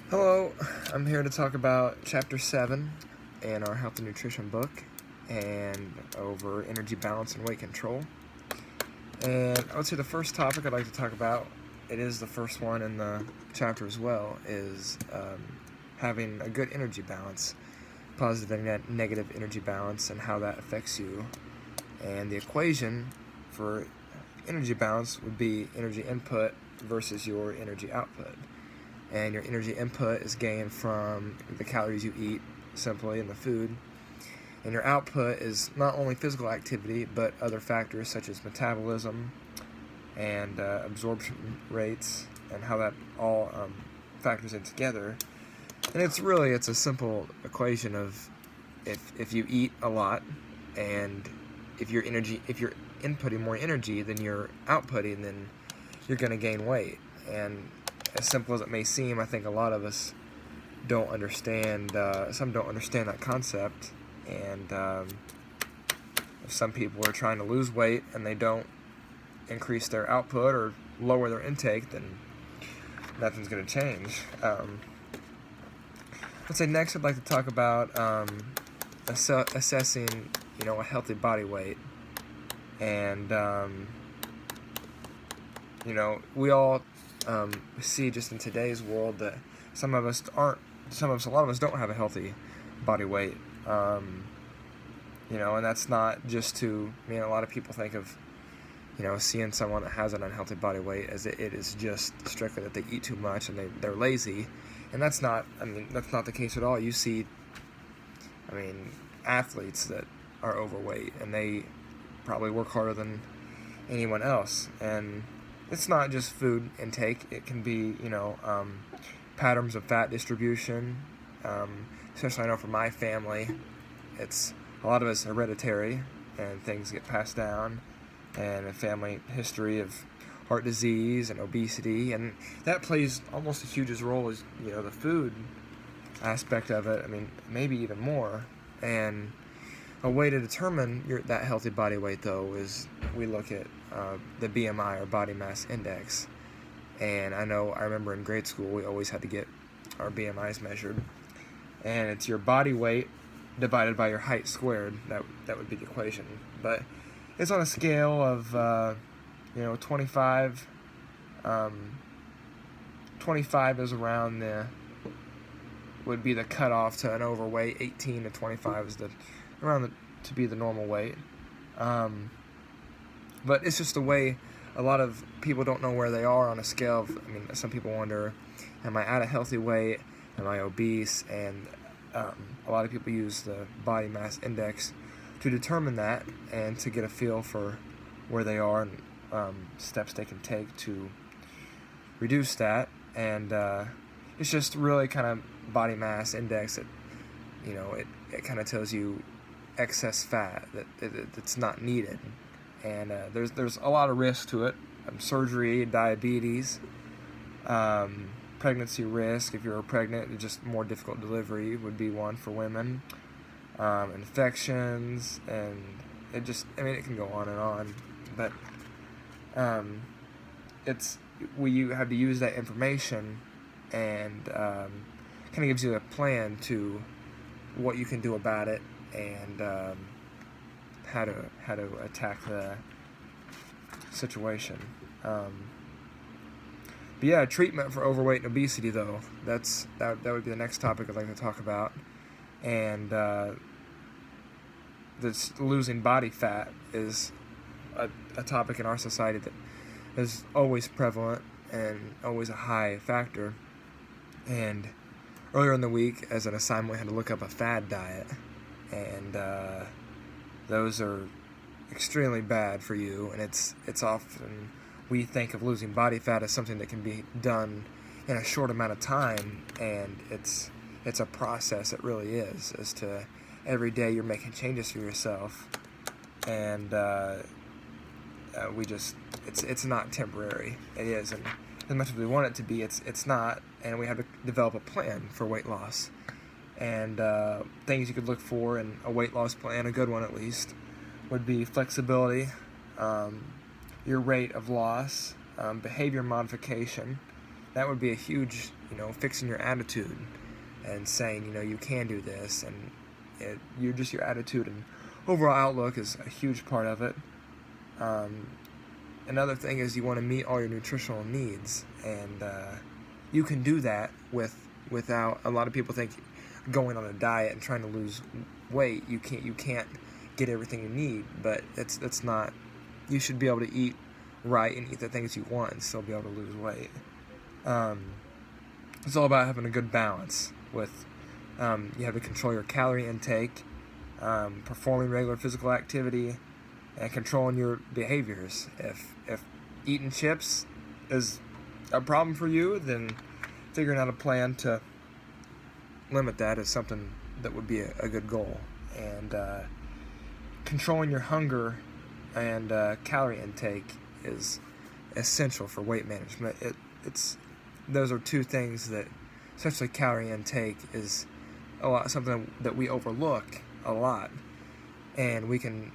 Hello, I'm here to talk about Chapter 7 in our Health and Nutrition book and over energy balance and weight control. And I would say the first topic I'd like to talk about, it is the first one in the chapter as well, is having a good energy balance, positive and negative energy balance, and how that affects you. And the equation for energy balance would be energy input versus your energy output. And your energy input is gained from the calories you eat simply in the food, and your output is not only physical activity but other factors such as metabolism and absorption rates and how that all factors in together. And it's a simple equation of if you eat a lot and if you're inputting more energy than you're outputting, then you're going to gain weight. And as simple as it may seem, I think a lot of us don't understand, some don't understand that concept, and if some people are trying to lose weight and they don't increase their output or lower their intake, then nothing's going to change. Let's say next I'd like to talk about assessing, a healthy body weight, and we all see just in today's world that a lot of us don't have a healthy body weight, and that's not just to, a lot of people think of, seeing someone that has an unhealthy body weight as it is just strictly that they eat too much and they're lazy, and that's not the case at all. You see, athletes that are overweight and they probably work harder than anyone else, and it's not just food intake. It can be, patterns of fat distribution. Especially I know for my family, it's a lot of it's hereditary, and things get passed down, and a family history of heart disease and obesity, and that plays almost as huge a role as the food aspect of it. Maybe even more. And a way to determine that healthy body weight, though, is we look at the BMI, or body mass index. And I remember in grade school we always had to get our BMIs measured, and it's your body weight divided by your height squared. That would be the equation. But it's on a scale of 25. 25 is around would be the cutoff to an overweight. 18 to 25 is to be the normal weight. But it's just the way a lot of people don't know where they are on a scale of, some people wonder, am I at a healthy weight? Am I obese? And a lot of people use the body mass index to determine that and to get a feel for where they are and steps they can take to reduce that. And it's just really kind of body mass index. It kind of tells you excess fat that's not needed. And there's a lot of risk to it. Surgery, diabetes, pregnancy risk. If you're pregnant, just more difficult delivery would be one for women. Infections, and it can go on and on. But you have to use that information, and kind of gives you a plan to what you can do about it, and how to attack the situation. But yeah, treatment for overweight and obesity, though, that would be the next topic I'd like to talk about. And this losing body fat is a topic in our society that is always prevalent and always a high factor. And earlier in the week, as an assignment, we had to look up a fad diet, and those are extremely bad for you. And it's often, we think of losing body fat as something that can be done in a short amount of time, and it's a process. It really is, as to every day you're making changes for yourself, and it's not temporary. It is, and as much as we want it to be, it's not. And we have to develop a plan for weight loss, and things you could look for in a weight loss plan, a good one at least, would be flexibility, your rate of loss, behavior modification. That would be a huge fixing your attitude and saying, you can do this, and your attitude and overall outlook is a huge part of it. Another thing is you want to meet all your nutritional needs, and you can do that without. A lot of people think going on a diet and trying to lose weight, you can't get everything you need, but it's not. You should be able to eat right and eat the things you want and still be able to lose weight. It's all about having a good balance with. You have to control your calorie intake, performing regular physical activity, and controlling your behaviors. If eating chips is a problem for you, then figuring out a plan to limit that is something that would be a good goal. And controlling your hunger and calorie intake is essential for weight management. Those are two things that, especially calorie intake, is something that we overlook a lot, and we can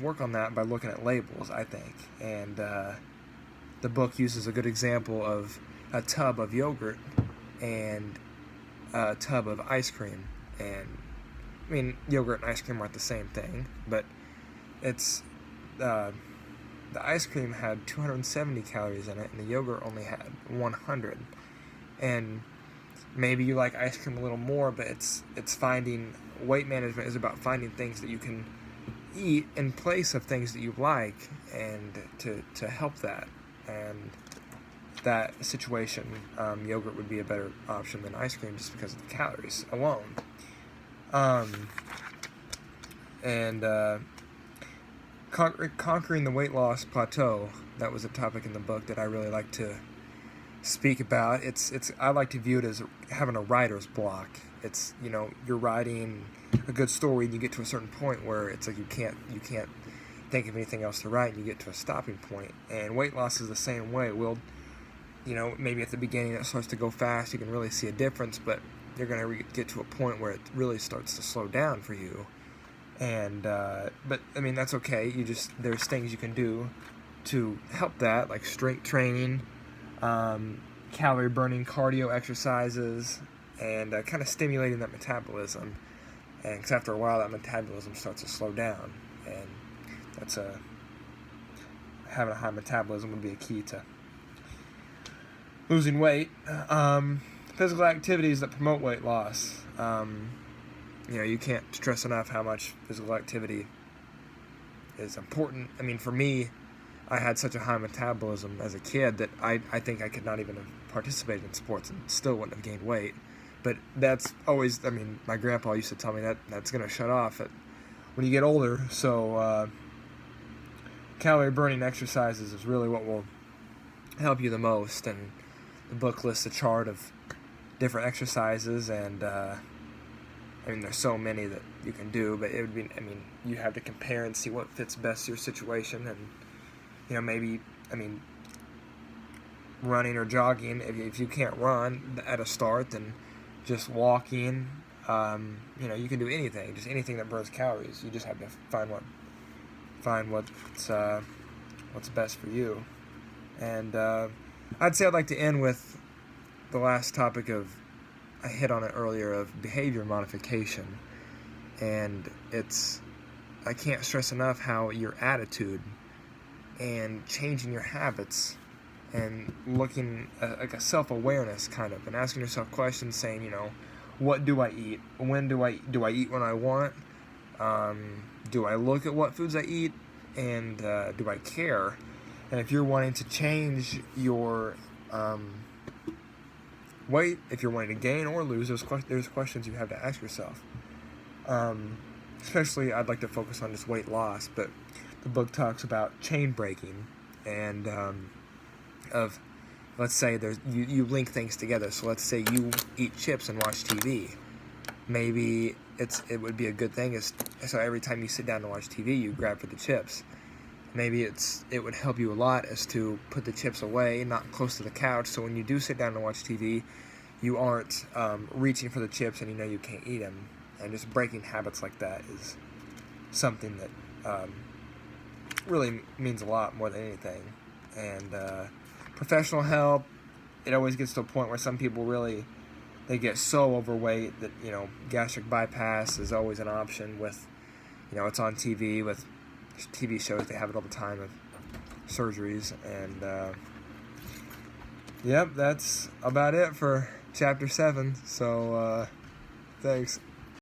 work on that by looking at labels, I think. And the book uses a good example of a tub of yogurt and a tub of ice cream. And I mean, yogurt and ice cream aren't the same thing, but it's the ice cream had 270 calories in it, and the yogurt only had 100. And maybe you like ice cream a little more, but it's finding weight management is about finding things that you can eat in place of things that you like, and to help that. And that situation, yogurt would be a better option than ice cream just because of the calories alone. Conquering the weight loss plateau, that was a topic in the book that I really like to speak about. I like to view it as having a writer's block. It's, you're writing a good story and you get to a certain point where it's like you can't think of anything else to write, and you get to a stopping point. And weight loss is the same way. Maybe at the beginning it starts to go fast, you can really see a difference, but you're going to get to a point where it really starts to slow down for you. And but I mean, that's okay. There's things you can do to help that, like strength training, calorie burning cardio exercises, and kind of stimulating that metabolism. And because after a while that metabolism starts to slow down, and having a high metabolism would be a key to losing weight. Physical activities that promote weight loss. You can't stress enough how much physical activity is important. I mean, for me, I had such a high metabolism as a kid that I think I could not even have participated in sports and still wouldn't have gained weight. But that's always, my grandpa used to tell me that's going to shut off when you get older. So calorie burning exercises is really what will help you the most. And the book lists a chart of different exercises, and there's so many that you can do, but it would be, you have to compare and see what fits best your situation. And maybe, running or jogging, if you can't run at a start, then just walking. You can do anything, just anything that burns calories. You just have to find what's best for you. And I'd say I'd like to end with the last topic I hit on it earlier, of behavior modification. And I can't stress enough how your attitude and changing your habits and looking like a self-awareness kind of, and asking yourself questions saying, what do I eat? When do I eat when I want? Do I look at what foods I eat? And do I care? And if you're wanting to change your weight, if you're wanting to gain or lose, there's questions you have to ask yourself. Especially, I'd like to focus on just weight loss, but the book talks about chain breaking, and let's say you link things together. So let's say you eat chips and watch TV. Maybe it would be a good thing so every time you sit down to watch TV, you grab for the chips. Maybe it would help you a lot as to put the chips away, not close to the couch, so when you do sit down to watch TV, you aren't reaching for the chips and you can't eat them. And just breaking habits like that is something that really means a lot more than anything. And professional help, it always gets to a point where some people really, they get so overweight that, gastric bypass is always an option with, it's on TV with TV shows. They have it all the time of surgeries. And, yep, that's about it for Chapter 7. So, thanks.